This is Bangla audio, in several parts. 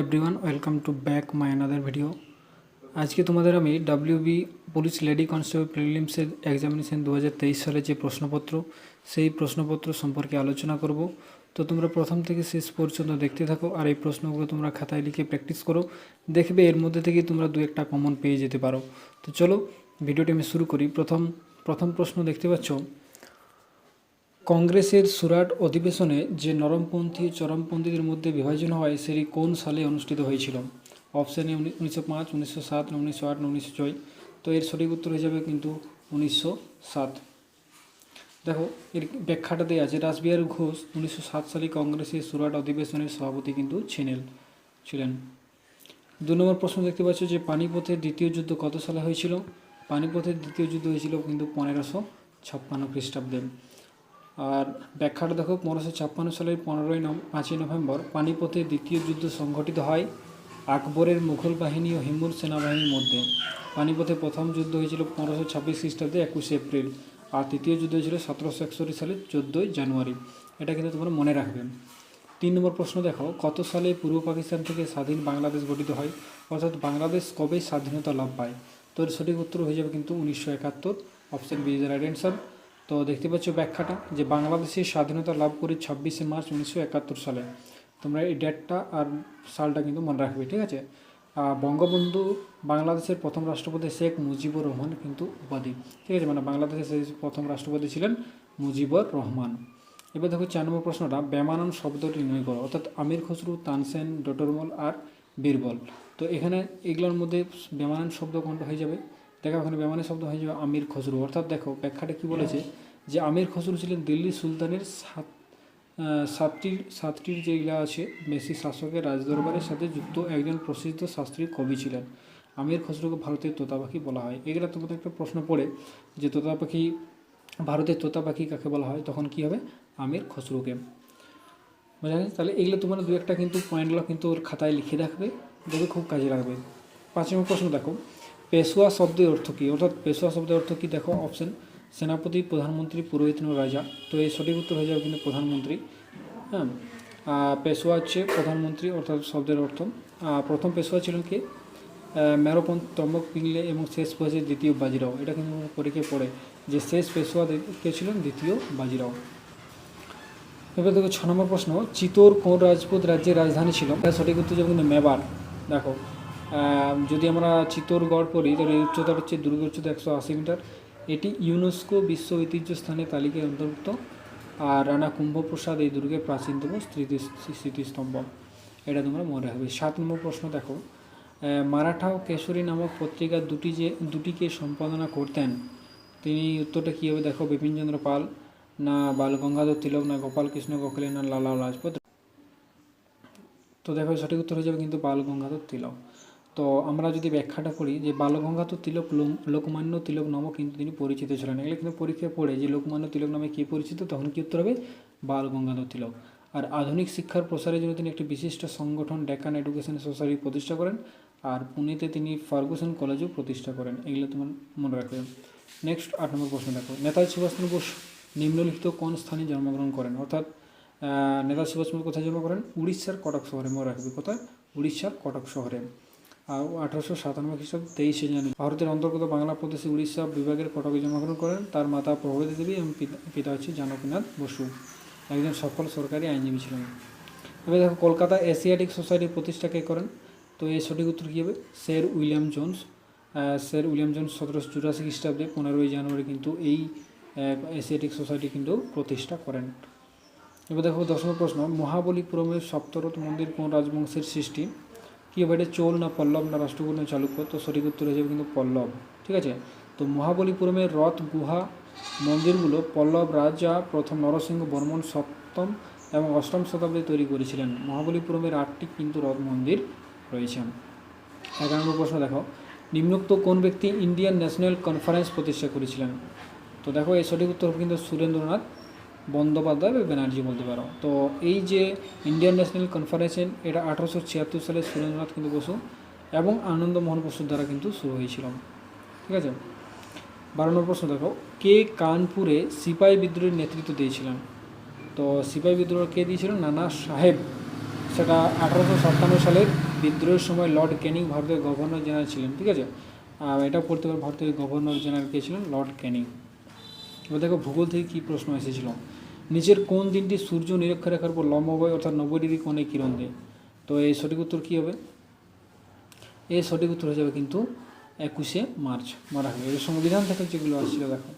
Everyone welcome to back my another video. আজকে তোমাদের আমি ডাব্লিউবি পুলিশ লেডি কনস্টেবল প্রিলিমসের এক্সামিনেশন 2023 সালে যে প্রশ্নপত্র সেই প্রশ্নপত্র সম্পর্কে আলোচনা করব। তো তোমরা প্রথম থেকে শেষ পর্যন্ত দেখতে থাকো আর এই প্রশ্নগুলো তোমরা খাতায় লিখে প্র্যাকটিস করো, দেখবে এর মধ্যে থেকে তোমরা দু একটা কমন পেয়ে যেতে পারো। তো চলো ভিডিওটি আমি শুরু করি। প্রথম প্রশ্ন দেখতে পাচ্ছ, কংগ্রেসের সুরাট অধিবেশনে যে নরমপন্থী ও চরমপন্থীদের মধ্যে বিভাজন হয় সেটি কোন সালে অনুষ্ঠিত হয়েছিল? Option A 1905, 1907, 1908, 1906। তো এর সঠিক উত্তর হয়ে যাবে কিন্তু 1907। দেখো এর ব্যাখ্যাটা দেওয়া আছে, রাসবিহারী ঘোষ 1907 সালে কংগ্রেসের সুরাট অধিবেশনের সভাপতি কিন্তু ছিলেন। 2 নম্বর প্রশ্ন দেখতে পাচ্ছ যে পানিপথের দ্বিতীয় যুদ্ধ কত সালে হয়েছিল? পানিপথের দ্বিতীয় যুদ্ধ হয়েছিল কিন্তু 1556 খ্রিস্টাব্দে। আর ব্যাখ্যাটা দেখো, 1556 সালের 5ই নভেম্বর পানিপথে দ্বিতীয় যুদ্ধ সংঘটিত হয় আকবরের মুঘল বাহিনী ও হিমুর সেনাবাহিনীর মধ্যে। পানিপথে প্রথম যুদ্ধ হয়েছিল 1526 খ্রিস্টাব্দে 21 এপ্রিল, আর তৃতীয় যুদ্ধ হয়েছিল 1761 সালের 14 জানুয়ারি। এটা কিন্তু তোমরা মনে রাখবে। 3 নম্বর প্রশ্ন দেখো, কত সালে পূর্ব পাকিস্তান থেকে স্বাধীন বাংলাদেশ গঠিত হয়? অর্থাৎ বাংলাদেশ কবে স্বাধীনতা লাভ পায়? তো এর সঠিক উত্তর হয়ে যাবে কিন্তু 1971। Option B is the right answer. তো দেখতে পাচ্ছ ব্যাখ্যাটা যে বাংলাদেশের স্বাধীনতা লাভ করে 26শে মার্চ 1971 সালে। তোমরা এই ডেটটা আর সালটা কিন্তু মনে রাখবে, ঠিক আছে? বঙ্গবন্ধু বাংলাদেশের প্রথম রাষ্ট্রপতি শেখ মুজিবুর রহমান কিন্তু উপাধি, ঠিক আছে? মানে বাংলাদেশের সেই প্রথম রাষ্ট্রপতি ছিলেন মুজিবুর রহমান। এবার দেখো 4 নম্বর প্রশ্নটা, বেমানান শব্দটি নির্ণয় করো। অর্থাৎ আমির খসরু, তানসেন, ডটরমল আর বীরবল। তো এখানে এগুলোর মধ্যে বেমানান শব্দ কোনটা হয়ে যাবে? দেখো এখানে বেমানান শব্দ হয়ে যাবে আমির খসরু। অর্থাৎ দেখো ব্যাখ্যাটা কী বলেছে যে আমির খসরু ছিলেন দিল্লি সুলতানের সাতটির যেগুলো আছে বেশি শাসকের রাজদরবারের সাথে যুক্ত একজন প্রসিদ্ধ শাস্ত্রীয় কবি ছিলেন। আমির খসরুকে ভারতের তোতা পাখি বলা হয়। এগুলো তোমাদের একটা প্রশ্ন পড়ে যে তোতা পাখি, ভারতের তোতা পাখি কাকে বলা হয়, তখন কি হবে? আমির খসরুকে। বুঝা গেছে? তাহলে এগুলো তোমরা দু একটা কিন্তু পয়েন্টগুলো কিন্তু ওর খাতায় লিখে রাখবে, দেখবে খুব কাজে লাগবে। 5 নম্বর প্রশ্ন দেখো, পেশোয়া শব্দের অর্থ কী? অর্থাৎ পেশোয়া শব্দের অর্থ কী? দেখো অপশন সেনাপতি, প্রধানমন্ত্রী, পুরোহিত, রাজা। তো এই সঠিক উত্তর হয়ে যাবে কিন্তু প্রধানমন্ত্রী। হ্যাঁ, পেশোয়া হচ্ছে প্রধানমন্ত্রী অর্থাৎ শব্দের অর্থ। প্রথম পেশোয়া ছিলেন কে? মেরোপন্থ ত্রম্বক পিংলে এবং শেষ হয়েছে দ্বিতীয় বাজিরাও। এটা কিন্তু পরীক্ষায় পড়ে যে শেষ পেশোয়া কে ছিলেন? দ্বিতীয় বাজিরাও। এবার দেখো 6 নম্বর প্রশ্ন, চিতোর কোন রাজপুত রাজ্যের রাজধানী ছিল? এটা সঠিক উত্তর যাবে কিন্তু মেবার। দেখো যদি আমরা চিতোরগড় পড়ি তাহলে এর উচ্চতা হচ্ছে দুর্গের উচ্চতা 180 মিটার। এটি ইউনেস্কো বিশ্ব ঐতিহ্য স্থানের তালিকায় অন্তর্ভুক্ত। আর রানা কুম্ভপ্রসাদ এই দুর্গের প্রাচীনতম স্মৃতিস্তম্ভ। এটা তোমরা মনে রাখবে। 7 নম্বর প্রশ্ন দেখো, মারাঠা ও কেশরী নামক পত্রিকা দুটিকে সম্পাদনা করতেন, তিনি উত্তরটা কী হবে? দেখো বিপিনচন্দ্র পাল, না বাল গঙ্গাধর তিলক, না গোপাল কৃষ্ণ গোখলে, না লালা লাজপত। তো দেখো সঠিক উত্তর হয়ে যাবে কিন্তু বাল গঙ্গাধর তিলক। তো আমরা যদি ব্যাখ্যাটা করি যে বাল গঙ্গাধর তিলক লোকমান্য তিলক নামক কিন্তু তিনি পরিচিত ছিলেন। এগুলো কিন্তু পরীক্ষায় পড়ে যে লোকমান্য তিলক নামে কে পরিচিত, তখন কি উত্তর হবে? বাল গঙ্গাধর তিলক। আর আধুনিক শিক্ষার প্রসারের জন্য তিনি একটি বিশিষ্ট সংগঠন ডেকান এডুকেশন সোসাইটি প্রতিষ্ঠা করেন। আর পুনেতে তিনি ফার্গুসন কলেজও প্রতিষ্ঠা করেন। এগুলো তোমার মনে রাখবে। নেক্সট 8 নম্বর প্রশ্ন দেখো, নেতাজি সুভাষচন্দ্র বোস নিম্নলিখিত কোন স্থানে জন্মগ্রহণ করেন? অর্থাৎ নেতাজি সুভাষচন্দ্র কোথায় জন্ম করেন? উড়িষ্যার কটক শহরে। মনে রাখবে কোথায়? উড়িষ্যার কটক শহরে। আর 1897 খ্রিস্টাব্দে 23শে জানুয়ারি ভারতের অন্তর্গত বাংলা প্রদেশে উড়িষ্যা বিভাগের কটকে জন্মগ্রহণ করেন। তার মাতা প্রভাবতী দেবী এবং পিতা হচ্ছে জানকীনাথ বসু, একজন সফল সরকারি আইনজীবী ছিলেন। এবার দেখো কলকাতা এশিয়াটিক সোসাইটির প্রতিষ্ঠা কে করেন? তো এই সঠিক উত্তর কী হবে? Sir William Jones. 1784 খ্রিস্টাব্দে 15ই জানুয়ারি কিন্তু এই এশিয়াটিক সোসাইটি কিন্তু প্রতিষ্ঠা করেন। এবার দেখো 10 নম্বর প্রশ্ন, মহাবলীপুরমের সপ্তরথ মন্দির কোন রাজবংশের সৃষ্টি? কী হবে এটা? চোল, না পল্লব, না রাষ্ট্রকূট, না চালুক্য? তো সঠিক উত্তর হয়ে যাবে কিন্তু পল্লব, ঠিক আছে? তো মহাবলীপুরমের রথ গুহা মন্দিরগুলো পল্লব রাজা প্রথম নরসিংহ বর্মন 7ম এবং 8ম শতাব্দী তৈরি করেছিলেন। মহাবলীপুরমের 8টি কিন্তু রথ মন্দির রয়েছে। 11 নম্বর প্রশ্ন দেখো, নিম্নোক্ত কোন ব্যক্তি ইন্ডিয়ান ন্যাশনাল কনফারেন্স প্রতিষ্ঠা করেছিলেন? তো দেখো এই সঠিক উত্তর কিন্তু সুরেন্দ্রনাথ বন্দ্যোপাধ্যায় বা ব্যানার্জি বলতে পারো। তো এই যে ইন্ডিয়ান ন্যাশনাল কনফারেন্স এটা 1876 সালে সুরেন্দ্রনাথ কিন্তু বসু এবং আনন্দমোহন বসুর দ্বারা কিন্তু শুরু হয়েছিল, ঠিক আছে? 12 নম্বর প্রশ্ন দেখো, কে কানপুরে সিপাহী বিদ্রোহের নেতৃত্ব দিয়েছিলেন? তো সিপাহী বিদ্রোহ কে দিয়েছিলেন? নানা সাহেব। সেটা 1857 সালের বিদ্রোহের সময় লর্ড ক্যানিং ভারতের গভর্নর জেনারেল ছিলেন, ঠিক আছে। এটা পড়তে পারে, ভারতের গভর্নর জেনারেল কে ছিলেন? লর্ড ক্যানিং। এবার দেখো ভূগোল থেকে কী প্রশ্ন এসেছিল, নিচের কোন দিনটি সূর্য নিরক্ষরেখার উপর লম্বভাবে অর্থাৎ 90 ডিগ্রি কোণে কিরণ দেয়? তো এই সঠিক উত্তর কী হবে? এর সঠিক উত্তর হয়ে যাবে কিন্তু 21শে মার্চ মারা হবে। এর সংবিধান থেকে যেগুলো আসছিল দেখো,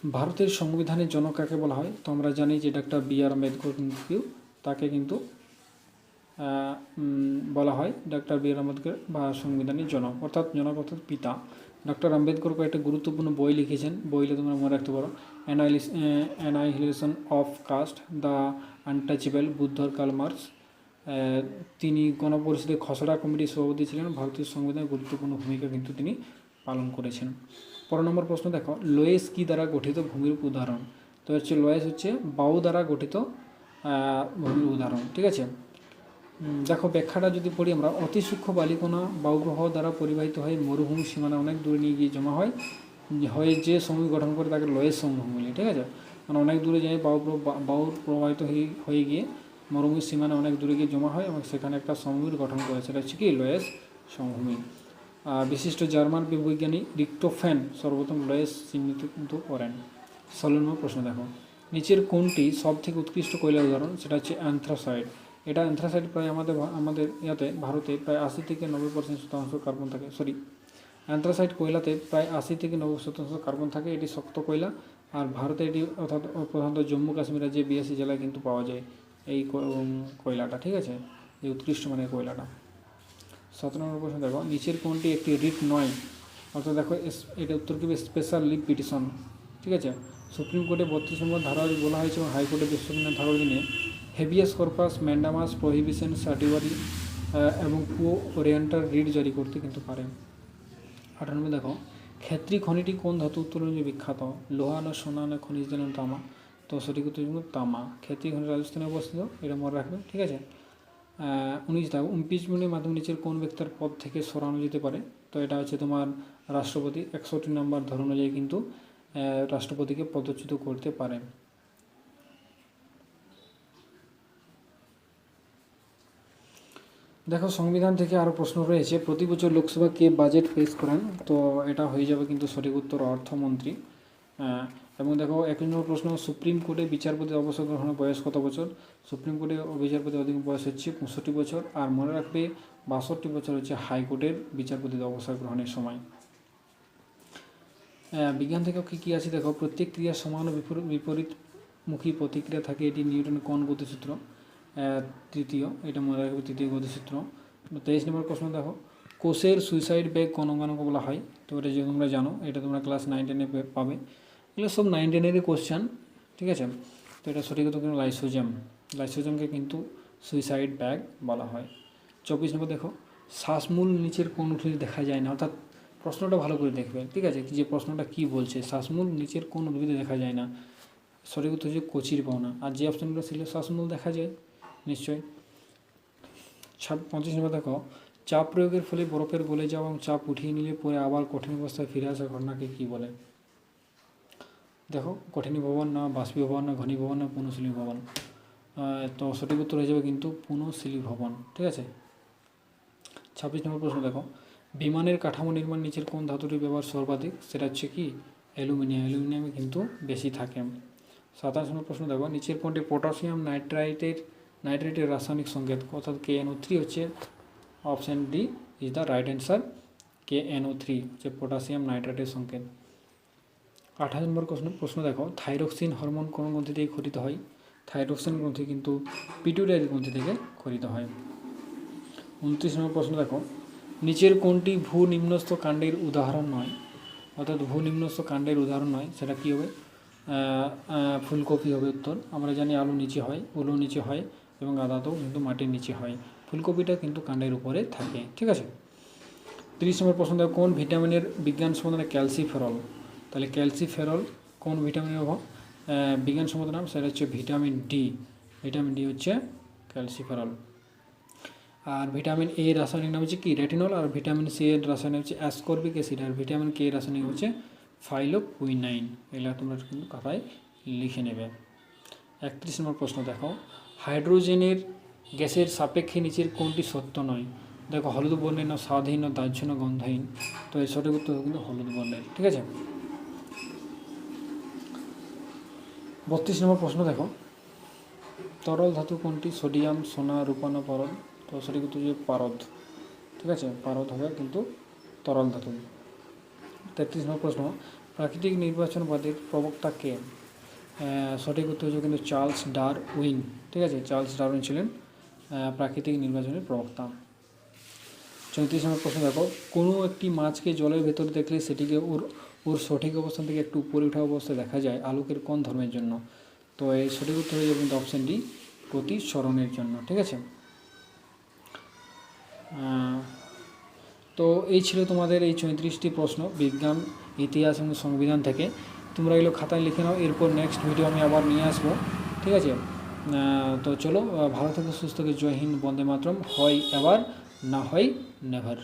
ভারতের সংবিধানের জনক কাকে বলা হয়? তো আমরা জানি যে ডক্টর বি.আর. আম্বেদকর কিন্তু তাকে কিন্তু বলা হয় ডক্টর বি.আর. আম্বেদকর বা সংবিধানের জনক অর্থাৎ পিতা। ডক্টর আম্বেদকর কয়েকটা গুরুত্বপূর্ণ বই লিখেছেন, বইলে তোমরা মনে রাখতে পারো, অ্যানাইহিলেশন অফ কাস্ট, দ্য আনটাচেবল, বুদ্ধর কার্ল মার্কস। তিনি গণপরিষদের খসড়া কমিটির সভাপতি ছিলেন। ভারতীয় সংবিধানের গুরুত্বপূর্ণ ভূমিকা কিন্তু তিনি পালন করেছেন। 15 নম্বর প্রশ্ন দেখো, লোয়েস কি দ্বারা গঠিত ভূমিরূপ উদাহরণ? তো হচ্ছে লোয়েস হচ্ছে বায়ু দ্বারা গঠিত ভূমির উদাহরণ, ঠিক আছে। দেখো ব্যাখ্যাটা যদি পড়ি আমরা, অতি সূক্ষ্ম বালিকণা বায়ুগ্রহ দ্বারা পরিবাহিত হয়ে মরুভূমি সীমানা অনেক দূরে নিয়ে গিয়ে জমা হয় যে সমভূমি গঠন করে তাকে লোয়েস সমভূমি বলে, ঠিক আছে। মানে অনেক দূরে যায় বায়ুর প্রবাহিত হয়ে গিয়ে মরুভূমির সীমানা অনেক দূরে গিয়ে জমা হয় এবং সেখানে একটা সমভূমির গঠন করে, সেটা হচ্ছে কি লোয়েস সমভূমি। বিশিষ্ট জার্মান বৈজ্ঞানিক রিক্টোফ্যান সর্বপ্রথম লোয়েস চিহ্নিত কিন্তু করেন। 16 নম্বর প্রশ্ন দেখো, নিচের কোনটি সব থেকে উৎকৃষ্ট কয়লার উদাহরণ? সেটা হচ্ছে অ্যান্থ্রাসাইট। এটা অ্যান্থ্রাসাইট প্রায় আমাদের ইয়াতে ভারতে প্রায় 80 থেকে 90% কার্বন থাকে, অ্যান্থ্রাসাইট কয়লাতে প্রায় 80 থেকে 90% কার্বন থাকে। এটি শক্ত কয়লা, আর ভারতে এটি অর্থাৎ প্রধানত জম্মু কাশ্মীর রাজ্যে 82 জেলায় কিন্তু পাওয়া যায় এই কয়লাটা, ঠিক আছে, এই উৎকৃষ্ট মানের কয়লাটা। 17 নম্বর প্রশ্ন দেখো, নিচের কোনটি একটি রিট নয়? অর্থাৎ দেখো এটা উত্তর কি স্পেশাল লিভ পিটিশন, ঠিক আছে। সুপ্রিম কোর্টে 32 নম্বর ধারা বলা হয়েছে এবং হাইকোর্টে 62 নম্বর ধারা নিয়ে হেভিয়াস কর্পাস, ম্যান্ডামাস, প্রহিবিশন, সার্টিওয়ারি এবং কো ওরিয়েন্টাল রিট জারি করতে কিন্তু পারে। 98 দেখো, ক্ষেত্রী খনিটি কোন ধাতু উত্তোলনের জন্য বিখ্যাত? লোহা না সোনা না খনিজ তেল না তামা? তো সঠিক উত্তর কিন্তু তামা। ক্ষেত্রী খনি রাজস্থানে অবস্থিত, এটা মনে রাখবে, ঠিক আছে। 19 দেখো, ইমপিচমেন্টের মাধ্যমে নিচের কোন ব্যক্তির পদ থেকে সরানো যেতে পারে? তো এটা হচ্ছে তোমার রাষ্ট্রপতি। 61 নম্বর ধারা অনুযায়ী কিন্তু রাষ্ট্রপতিকে পদচ্যুত করতে পারে। দেখো সংবিধান থেকে আরও প্রশ্ন রয়েছে, প্রতি বছর লোকসভা কে বাজেট পেশ করেন? তো এটা হয়ে যাবে কিন্তু সঠিক উত্তর অর্থমন্ত্রী। এবং দেখো 21 নম্বর প্রশ্ন, সুপ্রিম কোর্টে বিচারপতি অবসর গ্রহণের বয়স কত বছর? সুপ্রিম কোর্টে বিচারপতি অধিক বয়স হচ্ছে 65 বছর, আর মনে রাখবে 62 বছর হচ্ছে হাইকোর্টের বিচারপতির অবসর গ্রহণের সময়। বিজ্ঞান থেকে কী আছে দেখো, প্রত্যেক ক্রিয়ার সমান ও বিপরীতমুখী প্রতিক্রিয়া থাকে, এটি নিউটনের কোন গতিসূত্র? তৃতীয়, এটা মনে রাখবে তৃতীয় গতিসূত্র। 23 নম্বর প্রশ্ন দেখো, কোষের সুইসাইড ব্যাগ কোন অঙ্গাণুকে বলা হয়? তো এটা যে তোমরা জানো, এটা তোমরা ক্লাস 9-10-এ পাবে, এগুলো সব 9-10-এরই কোশ্চেন, ঠিক আছে। তো এটা সঠিক উত্তর কিন্তু লাইসোজমকে কিন্তু সুইসাইড ব্যাগ বলা হয়। 24 নম্বর দেখো, শ্বাসমূল নিচের কোন উদ্ভিদে দেখা যায় না? অর্থাৎ প্রশ্নটা ভালো করে দেখবে, ঠিক আছে, যে প্রশ্নটা কি বলছে, শ্বাসমূল নিচের কোন উদ্ভিদে দেখা যায় না? সঠিক উত্তর হচ্ছে কচির পাওনা। আর যে অপশনগুলো ছিল শ্বাসমূল দেখা যায় নিশ্চয়ই। 25 নম্বর দেখো, চাপ প্রয়োগের ফলে বরফের গলে যাওয়া এবং চাপ উঠিয়ে নিলে পরে আবার কঠিন অবস্থায় ফিরে আসার ঘটনাকে কী বলে? দেখো কঠিনীভবন না বাষ্পীভবন না ঘনীভবন না পুনঃশীলীভবন? তো সঠিক উত্তর হয়ে যাবে কিন্তু পুনঃশীলীভবন, ঠিক আছে। 26 নম্বর প্রশ্ন দেখো, বিমানের কাঠামো নির্মাণ নিচের কোন ধাতুটির ব্যবহার সর্বাধিক? সেটা হচ্ছে কি অ্যালুমিনিয়ামে কিন্তু বেশি থাকে। 27 নম্বর প্রশ্ন দেখো, নিচের কোনটি পটাশিয়াম নাইট্রেটের রাসায়নিক সংকেত? অর্থাৎ KNO3 হচ্ছে option D is the right answer. KNO3 হচ্ছে পটাশিয়াম নাইট্রেটের সংকেত। 28 নম্বর প্রশ্ন দেখো, থাইরক্সিন হরমোন কোন গ্রন্থি থেকে ক্ষরিত হয়? থাইরক্সিন গ্রন্থি কিন্তু পিটুইটারি গ্রন্থি থেকে ক্ষরিত হয়। 29 নম্বর প্রশ্ন দেখো, নিচের কোনটি ভূনিম্নস্থ কাণ্ডের উদাহরণ নয়? অর্থাৎ ভূনিম্নস্থ কাণ্ডের উদাহরণ নয়, সেটা কী হবে? ফুলকপি হবে উত্তর। আমরা জানি আলু নিচে হয়, উলু নিচে হয় এবং আদাতেও কিন্তু মাটির নিচে হয়, ফুলকপিটা কিন্তু কাণ্ডের উপরে থাকে, ঠিক আছে। 30 নম্বর প্রশ্ন দেখো, কোন ভিটামিনের বিজ্ঞান সমাধানে ক্যালসিফেরল? তাহলে ক্যালসিফেরল কোন ভিটামিনের অভাব? বিজ্ঞান সমাধান নাম সেটা হচ্ছে ভিটামিন ডি। ভিটামিন ডি হচ্ছে ক্যালসিফেরল। আর ভিটামিন এ রাসায়নিক নাম হচ্ছে কি রেটিনল, আর ভিটামিন সি এর রাসায়নিক হচ্ছে অ্যাসকর্বিক অ্যাসিড, আর ভিটামিন কে রাসায়নিক হচ্ছে ফাইলোকুইনাইন। এগুলো তোমরা কিন্তু খাতায় লিখে নেবে। 31 নম্বর প্রশ্ন দেখো, হাইড্রোজেনের গ্যাসের সাপেক্ষে নিচের কোনটি সত্য নয়? দেখো, হলুদ বর্ণের না স্বাদহীন না দাহ্য না গন্ধহীন। তো এর সঠিক উত্তর হবে কিন্তু হলুদ বর্ণের। ঠিক আছে, 32 নম্বর প্রশ্ন দেখো, তরল ধাতু কোনটি? সোডিয়াম, সোনা, রূপা না পারদ? তো সঠিক উত্তর যে পারদ। ঠিক আছে, পারদ হবে কিন্তু তরল ধাতু। 33 নম্বর প্রশ্ন, প্রাকৃতিক নির্বাচনবাদের প্রবক্তা কে? সঠিক উত্তর হচ্ছে কিন্তু চার্লস ডারউইন। ঠিক আছে, চার্লস ডারউইন ছিলেন প্রাকৃতিক নির্বাচনের প্রবক্তা। 34 নম্বর প্রশ্ন দেখো, কোনো একটি মাছকে জলের ভেতর দেখলে সেটিকে ওর সঠিক অবস্থান থেকে একটু উপরে ওঠা অবস্থায় দেখা যায় আলোকের কোন ধর্মের জন্য? তো এই সঠিক উত্তর হয়ে যাবে কিন্তু অপশান ডি, প্রতিসরণের জন্য। ঠিক আছে, তো এই ছিল তোমাদের এই 34টি প্রশ্ন বিজ্ঞান, ইতিহাস এবং সংবিধান থেকে। তোমরা এগুলো খাতায় লিখে নাও, এরপর নেক্সট ভিডিও আমি আবার নিয়ে আসবো। ঠিক আছে, তো চলো, ভালো থেকে সুস্থ থেকে, জয় হিন্দ, বন্দে মাতরম, হয় এবার না হয় নেভার।